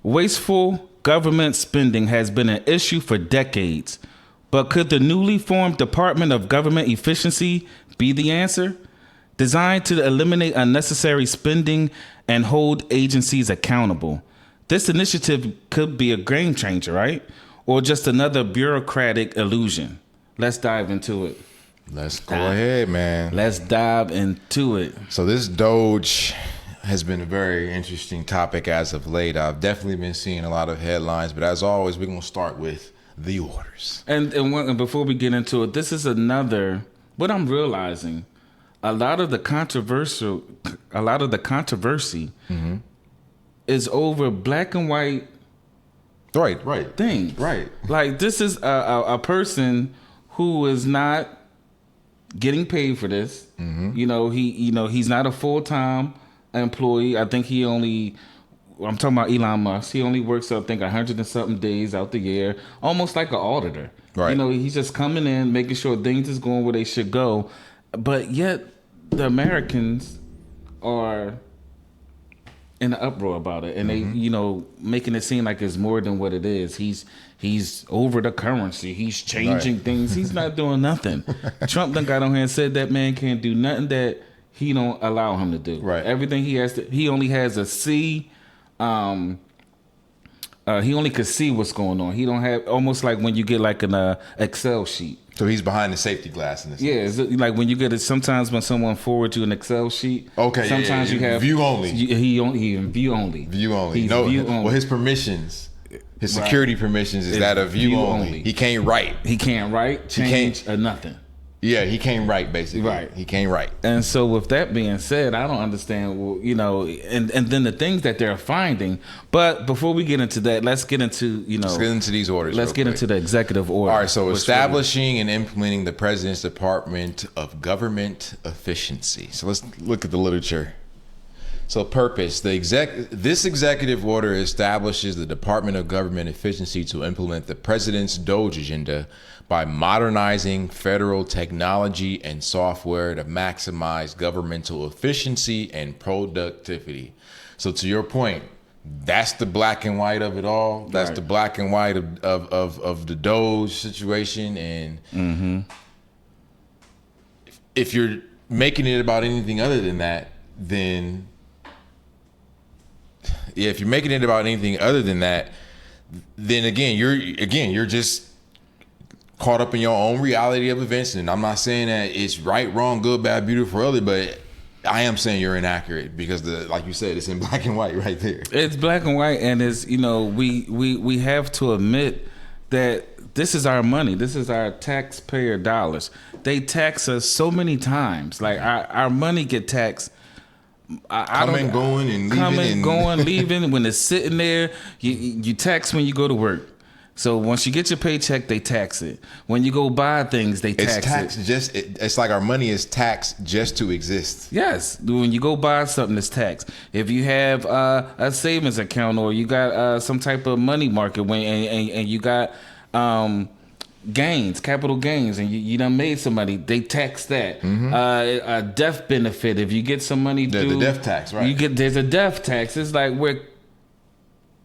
Wasteful government spending has been an issue for decades, but could the newly formed Department of Government Efficiency be the answer? Designed to eliminate unnecessary spending and hold agencies accountable. This initiative could be a game changer, right? Or just another bureaucratic illusion. Let's dive into it. Let's go ahead, man. Let's dive into it. So this DOGE has been a very interesting topic as of late. I've definitely been seeing a lot of headlines, but as always, we're going to start with the orders. And before we get into it, this is another, what I'm realizing, a lot of the controversy is over black and white Right. things. Right. Like, this is a person who is not getting paid for this. Mm-hmm. He's not a full-time employee. I think I'm talking about Elon Musk. He only works, I think, 100 and something days out the year, almost like an auditor. Right. He's just coming in, making sure things is going where they should go. But yet, the Americans are in an uproar about it, and they, making it seem like it's more than what it is. He's over the currency. He's changing things. He's not doing nothing. Trump done got on here and said that man can't do nothing that he don't allow him to do. Right. Everything he has to. He only has a C. He only could see what's going on. He don't have, almost like when you get like an Excel sheet. So he's behind the safety glass in this. Yeah, it's like when you get it. Sometimes when someone forwards you an Excel sheet. Okay. Sometimes you have view only. He in view only. View only. He's No. view only. Well, his permissions, his security permissions is that of view only. He can't write. He can't write, change, or nothing. Yeah, he can't write basically. Right. He can't write. And so with that being said, I don't understand, and then the things that they're finding. But before we get into that, let's get into, Let's get into these orders. Let's get into the executive order. All right, so establishing and implementing the President's Department of Government Efficiency. So let's look at the literature. So purpose, this executive order establishes the Department of Government Efficiency to implement the President's DOGE agenda by modernizing federal technology and software to maximize governmental efficiency and productivity. So to your point, that's the black and white of it all. That's the black and white of the DOGE situation. And if you're making it about anything other than that, then if you're making it about anything other than that, then you're just caught up in your own reality of events. And I'm not saying that it's right, wrong, good, bad, beautiful, ugly, but I am saying you're inaccurate because like you said, it's in black and white right there. It's black and white, and it's, we have to admit that this is our money. This is our taxpayer dollars. They tax us so many times. Like our money get taxed. Coming, going, leaving. When it's sitting there, you tax when you go to work. So once you get your paycheck, they tax it. When you go buy things, they tax it. It's like our money is taxed just to exist. Yes, when you go buy something, it's taxed. If you have a savings account or you got some type of money market and you got gains, capital gains, and you done made some money, they tax that. A death benefit, if you get some money through the death tax, right? There's a death tax. It's like we're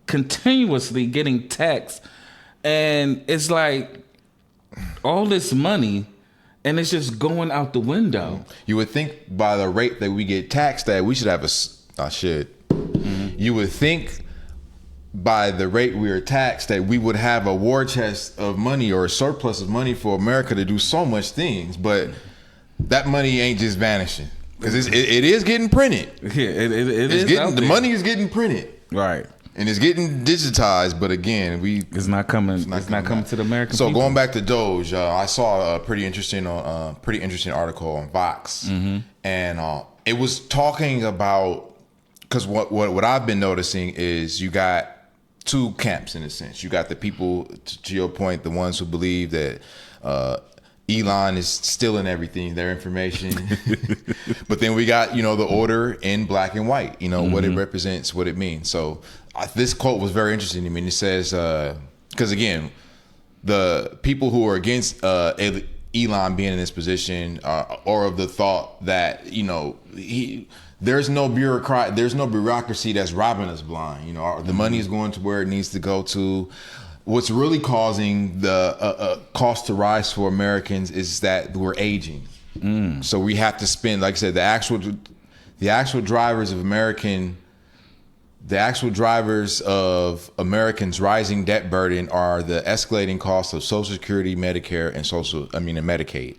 continuously getting taxed. And it's like all this money, and it's just going out the window. You would think by the rate that we get taxed that we should have You would think by the rate we are taxed that we would have a war chest of money or a surplus of money for America to do so much things, but that money ain't just vanishing because it is getting printed. Yeah, it is getting, the money is getting printed, right? And it's getting digitized, but again, it's not coming to the American people. So going back to DOGE, I saw a pretty interesting article on Vox, and it was talking about, because what I've been noticing is you got two camps in a sense. You got the people, to your point, the ones who believe that Elon is stealing everything, their information. But then we got, the order in black and white, what it represents, what it means. So this quote was very interesting to me. And it says, because again, the people who are against Elon being in this position, or of the thought that, there's no bureaucracy that's robbing us blind. The money is going to where it needs to go to. What's really causing the cost to rise for Americans is that we're aging. So we have to spend, like I said, the actual drivers of Americans' rising debt burden are the escalating costs of Social Security, Medicare, and Medicaid.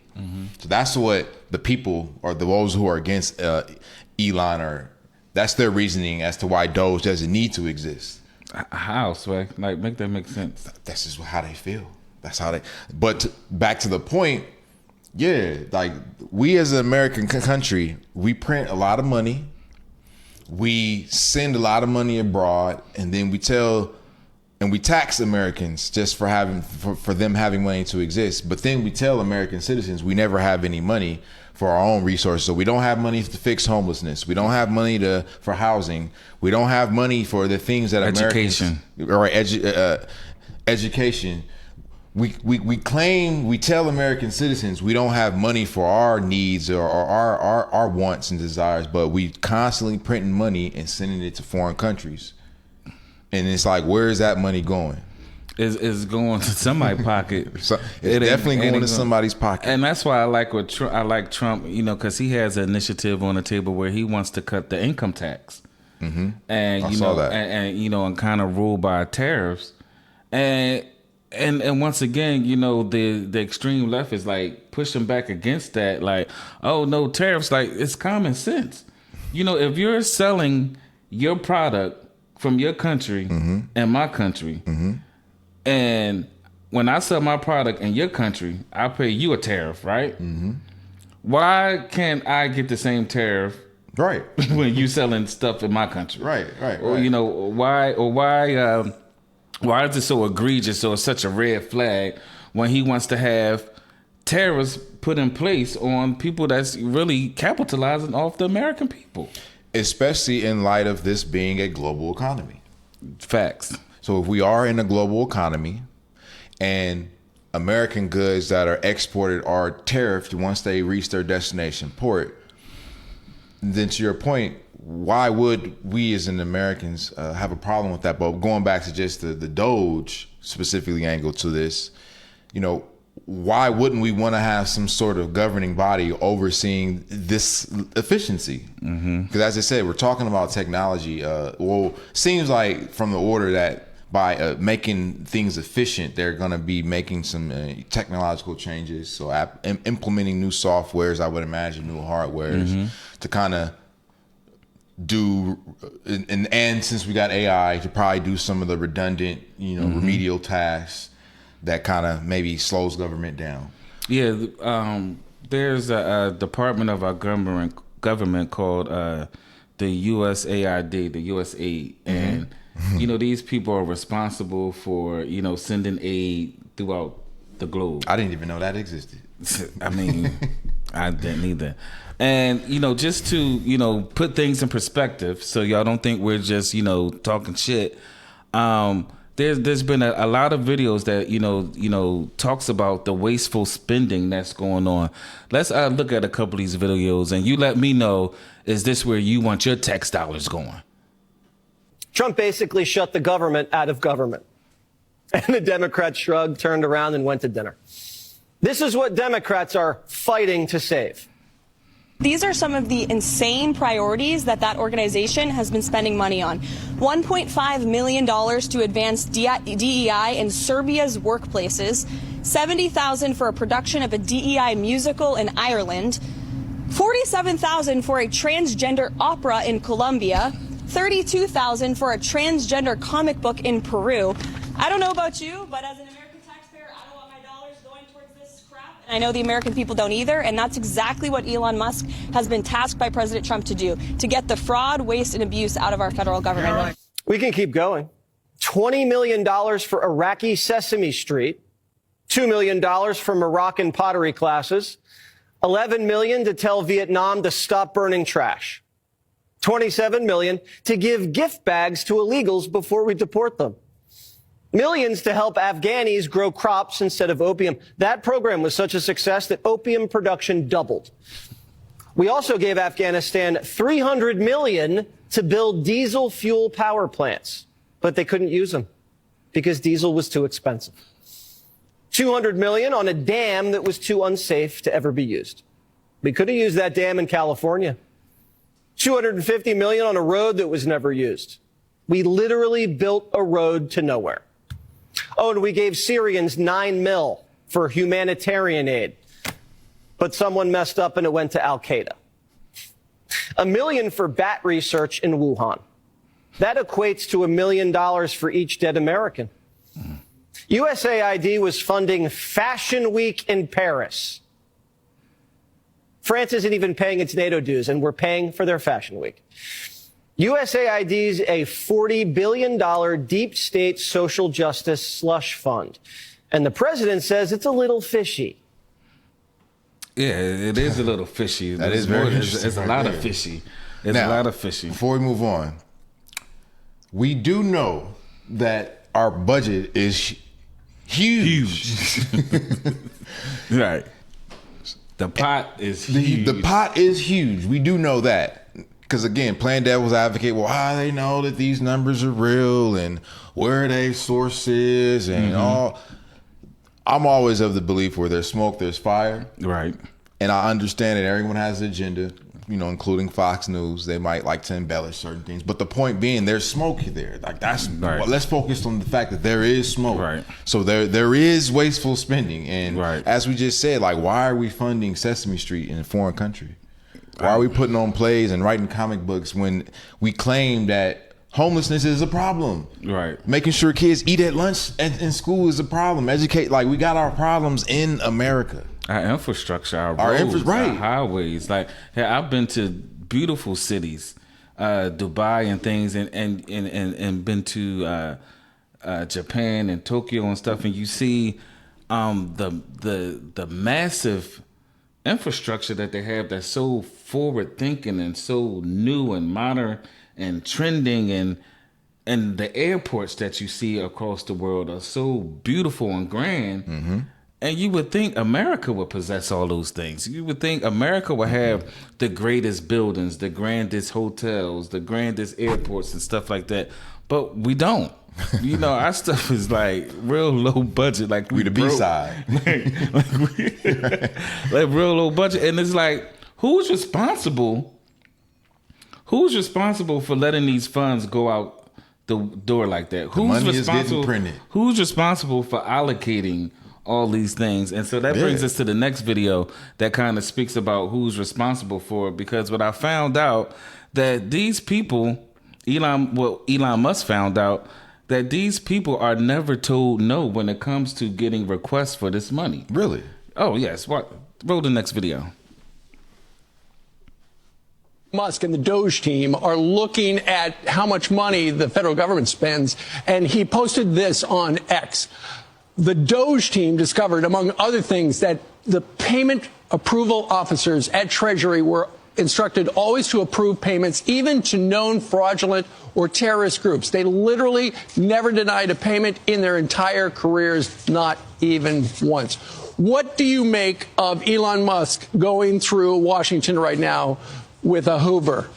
So that's what the people, or those who are against Elon, that's their reasoning as to why DOGE doesn't need to exist. How, Swag? Like, make that make sense. That's just how they feel. That's how they. But back to the point, like we as an American country, we print a lot of money. We send a lot of money abroad, and then we tax Americans just for them having money to exist. But then we tell American citizens we never have any money for our own resources. So we don't have money to fix homelessness. We don't have money for housing. We don't have money for the things that education. Education. We tell American citizens we don't have money for our needs or our wants and desires, but we constantly printing money and sending it to foreign countries. And it's like, where is that money going? It's going to somebody's pocket. So it's definitely going to somebody's pocket. And that's why I like Trump, because he has an initiative on the table where he wants to cut the income tax. And I saw that. And kind of rule by tariffs. And once again, the extreme left is like pushing back against that, like, oh no, tariffs, like it's common sense. If you're selling your product from your country and my country, and when I sell my product in your country, I pay you a tariff, right? Why can't I get the same tariff right when you selling stuff in my country? Right. Or why is it so egregious or such a red flag when he wants to have tariffs put in place on people that's really capitalizing off the American people? Especially in light of this being a global economy. Facts. So if we are in a global economy and American goods that are exported are tariffed once they reach their destination port, then to your point, why would we as an Americans have a problem with that? But going back to just the DOGE specifically angle to this, why wouldn't we want to have some sort of governing body overseeing this efficiency? Because as I said, we're talking about technology. Seems like from the order that by making things efficient, they're going to be making some technological changes. So implementing new softwares, I would imagine, new hardwares to kind of do, and since we got AI, to probably do some of the redundant, remedial tasks that kind of maybe slows government down. Yeah, there's a department of our government called the USAID, the USAID, and these people are responsible for sending aid throughout the globe. I didn't even know that existed. I mean, I didn't either. And, just to, put things in perspective so y'all don't think we're just, talking shit. There's been a lot of videos that, talks about the wasteful spending that's going on. Let's look at a couple of these videos and you let me know, is this where you want your tax dollars going? Trump basically shut the government out of government. And the Democrats shrugged, turned around, and went to dinner. This is what Democrats are fighting to save. These are some of the insane priorities that organization has been spending money on. $1.5 million to advance DEI in Serbia's workplaces, $70,000 for a production of a DEI musical in Ireland, $47,000 for a transgender opera in Colombia, $32,000 for a transgender comic book in Peru. I don't know about you, but as an American taxpayer, I don't want my dollars going towards this crap. And I know the American people don't either. And that's exactly what Elon Musk has been tasked by President Trump to do, to get the fraud, waste, and abuse out of our federal government. We can keep going. $20 million for Iraqi Sesame Street, $2 million for Moroccan pottery classes, $11 million to tell Vietnam to stop burning trash, $27 million to give gift bags to illegals before we deport them. Millions to help Afghanis grow crops instead of opium. That program was such a success that opium production doubled. We also gave Afghanistan $300 million to build diesel fuel power plants, but they couldn't use them because diesel was too expensive. $200 million on a dam that was too unsafe to ever be used. We could have used that dam in California. $250 million on a road that was never used. We literally built a road to nowhere. Oh, and we gave Syrians $9 million for humanitarian aid. But someone messed up and it went to Al-Qaeda. $1 million for bat research in Wuhan. That equates to $1 million for each dead American. USAID was funding Fashion Week in Paris. France isn't even paying its NATO dues, and we're paying for their Fashion Week. USAID's a $40 billion deep state social justice slush fund. And the president says it's a little fishy. Yeah, it is a little fishy. That is very interesting. It's a lot of fishy. It's a Now, lot of fishy. Before we move on, we do know that our budget is huge. Right. The pot is huge. The pot is huge. We do know that. Because again, playing devil's advocate, well, how do they know that these numbers are real and where are they sources and all? I'm always of the belief where there's smoke, there's fire. Right. And I understand that everyone has an agenda, you know, including Fox News. They might like to embellish certain things. But the point being, there's smoke there. Like that's right. Well, let's focus on the fact that there is smoke. Right. So there is wasteful spending. And right. as we just said, like, why are we funding Sesame Street in a foreign country? Why are we putting on plays and writing comic books when we claim that homelessness is a problem? Right. Making sure kids eat at lunch in school is a problem. Educate, like, we got our problems in America. Our infrastructure, our roads, right. our highways. Like, hey, I've been to beautiful cities, Dubai and things, and been to Japan and Tokyo and stuff, and you see the massive infrastructure that they have that's so forward thinking and so new and modern and trending, and the airports that you see across the world are so beautiful and grand. And you would think America would possess all those things. You would think America would have the greatest buildings, the grandest hotels, the grandest airports and stuff like that. But we don't. You know, our stuff is like real low budget. Like we the B-side. like real low budget. And it's like, who's responsible? Who's responsible for letting these funds go out the door like that? Who's money responsible? is getting printed. Who's responsible for allocating all these things? And so that brings us to the next video that kind of speaks about who's responsible for it. Because what I found out that these people, Elon Musk found out that these people are never told no when it comes to getting requests for this money. Really? Oh, yes. What? Roll the next video. Musk and the DOGE team are looking at how much money the federal government spends, and he posted this on X. The DOGE team discovered, among other things, that the payment approval officers at Treasury were instructed always to approve payments, even to known fraudulent or terrorist groups. They literally never denied a payment in their entire careers, not even once. What do you make of Elon Musk going through Washington right now with a Hoover?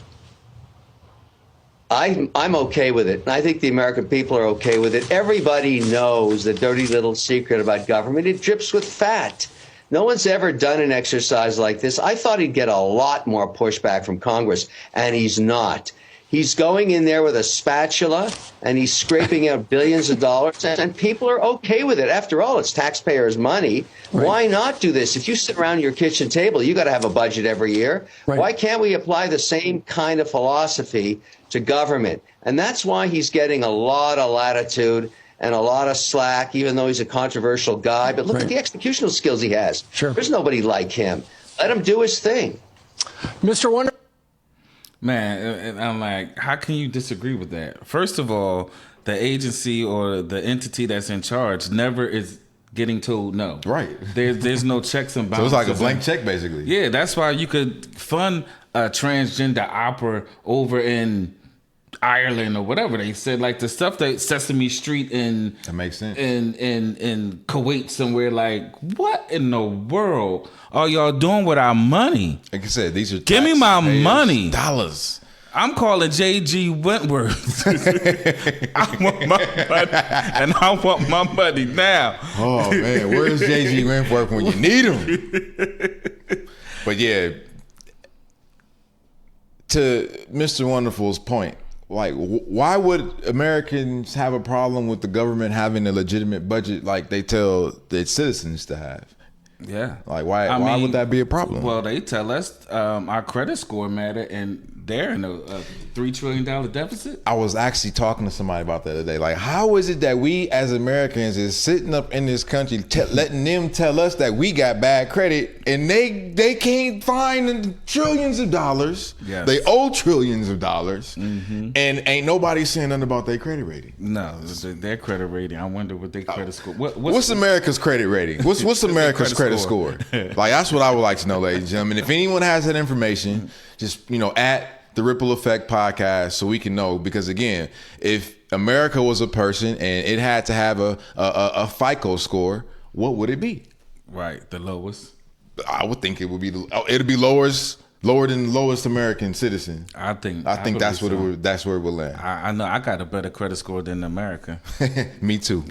I'm okay with it. And I think the American people are okay with it. Everybody knows the dirty little secret about government. It drips with fat. No one's ever done an exercise like this. I thought he'd get a lot more pushback from Congress, and he's not. He's going in there with a spatula, and he's scraping out billions of dollars, and people are okay with it. After all, it's taxpayers' money. Right. Why not do this? If you sit around your kitchen table, you got to have a budget every year. Right. Why can't we apply the same kind of philosophy to government? And that's why he's getting a lot of latitude and a lot of slack, even though he's a controversial guy. But look at the executional skills he has. Sure. There's nobody like him. Let him do his thing. Mr. Wonder. Man, and I'm like, how can you disagree with that? First of all, the agency or the entity that's in charge never is getting told no. Right. There's no checks and balances. So it's like a blank check, basically. Yeah, that's why you could fund a transgender opera over in Ireland or whatever they said, like the stuff that Sesame Street in That makes sense. in Kuwait somewhere. Like, what in the world are y'all doing with our money? Like I said, these are Give me my taxpayers' money. dollars. I'm calling J.G. Wentworth. I want my money, and I want my money now. Oh man, where's J.G. Wentworth when you need him? But yeah, to Mr. Wonderful's point, like, why would Americans have a problem with the government having a legitimate budget like they tell its citizens to have? Yeah. Like, why would that be a problem? Well, they tell us our credit score matter, and they're in a $3 trillion deficit. I was actually talking to somebody about that the other day. Like, how is it that we as Americans is sitting up in this country letting them tell us that we got bad credit, and they can't find trillions of dollars. Yes. They owe trillions of dollars, and ain't nobody saying nothing about their credit rating. No, their credit rating. I wonder what their credit score. What's America's credit rating? What's America's credit score? Like, that's what I would like to know, ladies and gentlemen. If anyone has that information, just at the Ripple Effect podcast so we can know. Because again, if America was a person and it had to have a FICO score, what would it be? Right, the lowest. I would think it would be it'd be lower than the lowest American citizen. I think that's what that's where it would land. I know I got a better credit score than America. Me too.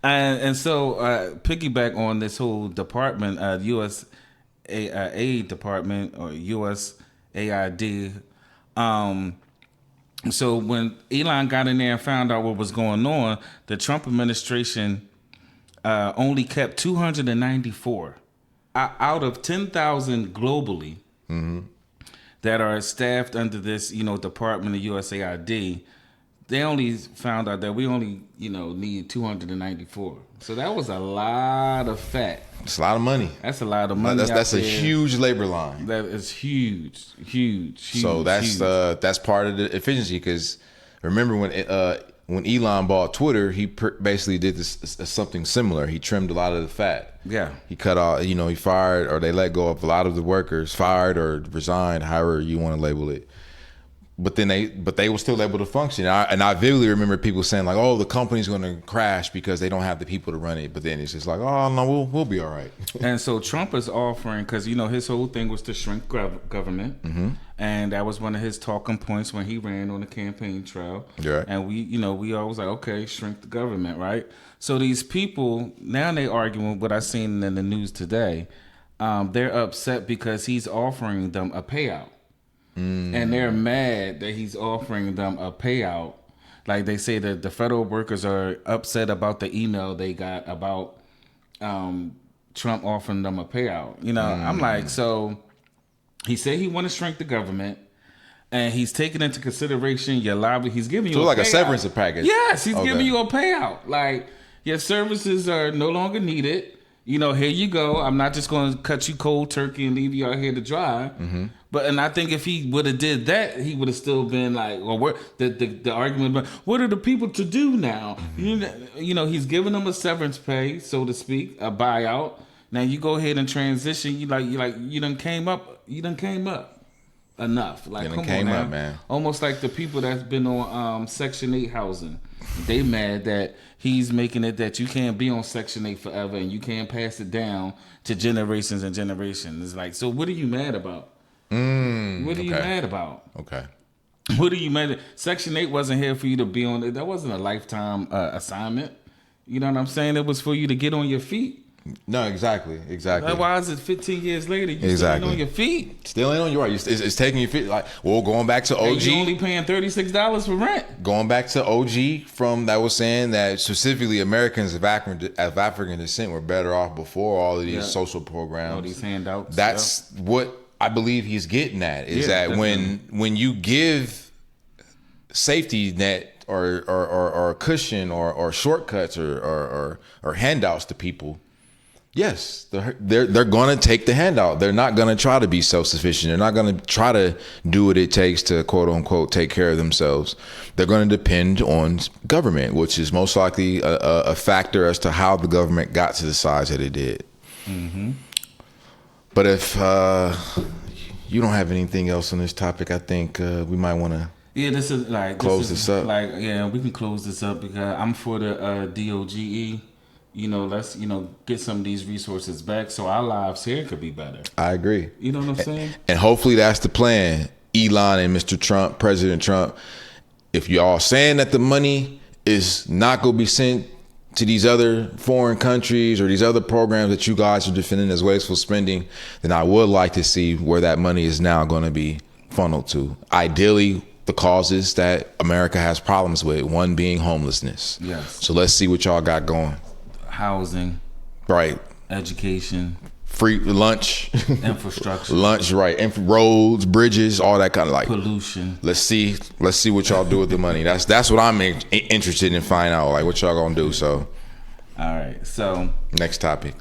and so piggyback on this whole department, U.S. Aid Department or USAID. So when Elon got in there and found out what was going on, the Trump administration only kept 294 out of 10,000 globally that are staffed under this, department of USAID. They only found out that we only, need 294. So that was a lot of fat. It's a lot of money. That's a lot of money. That's a huge labor line. That is huge. So that's part of the efficiency. Because remember when Elon bought Twitter, he basically did something similar. He trimmed a lot of the fat. Yeah. He cut off. He fired or they let go of a lot of the workers, fired or resigned, however you want to label it. But they were still able to function. And I vividly remember people saying like, "Oh, the company's going to crash because they don't have the people to run it." But then it's just like, "Oh no, we'll be all right." And so Trump is offering, because his whole thing was to shrink government, and that was one of his talking points when he ran on the campaign trail. Yeah. And we always like, okay, shrink the government, right? So these people now they arguing what I seen in the news today. They're upset because he's offering them a payout. And they're mad that he's offering them a payout. Like they say that the federal workers are upset about the email they got about Trump offering them a payout. I'm like, so he said he want to shrink the government, and he's taking into consideration your livelihood. He's giving you like a payout. severance package. Yes, he's giving you a payout. Like your services are no longer needed. Here you go. I'm not just going to cut you cold turkey and leave you out here to dry. And I think if he would have did that, he would have still been like, well, the argument about what are the people to do now? He's giving them a severance pay, so to speak, a buyout. Now you go ahead and transition. You done came up enough. Like, come on now, man. Almost like the people that's been on Section 8 housing. They mad that he's making it that you can't be on Section 8 forever and you can't pass it down to generations and generations. It's like, so what are you mad about? What are you mad about? Okay. What are you mad at? Section 8 wasn't here for you to be on it. That wasn't a lifetime assignment. You know what I'm saying? It was for you to get on your feet. No, exactly. Like, why is it 15 years later you still ain't on your feet? Still ain't on your right. It's taking your feet. Like, well, going back to OG. And you only paying $36 for rent. Going back to OG from that was saying that specifically Americans of African descent were better off before all of these social programs. All these handouts. That's what I believe he's getting at is that when you give safety net or cushion or shortcuts or handouts to people, yes, they're going to take the handout. They're not going to try to be self-sufficient. They're not going to try to do what it takes to quote unquote take care of themselves. They're going to depend on government, which is most likely a factor as to how the government got to the size that it did. But if you don't have anything else on this topic, I think we might want to Yeah, this is like Close this up. Like, yeah, we can close this up because I'm for the DOGE. You know, let's get some of these resources back so our lives here could be better. I agree. You know what I'm saying? And hopefully that's the plan. Elon and Mr. Trump, President Trump. If y'all saying that the money is not going to be sent to these other foreign countries or these other programs that you guys are defending as wasteful spending, then I would like to see where that money is now going to be funneled to. Ideally, the causes that America has problems with, one being homelessness. Yes. So let's see what y'all got going. Housing, Right. education, Free lunch. infrastructure, Lunch, right. Roads, bridges, all that kind of like. pollution. Let's see what y'all do with the money. That's what I'm interested in finding out, like what y'all gonna do. So All right, so next topic.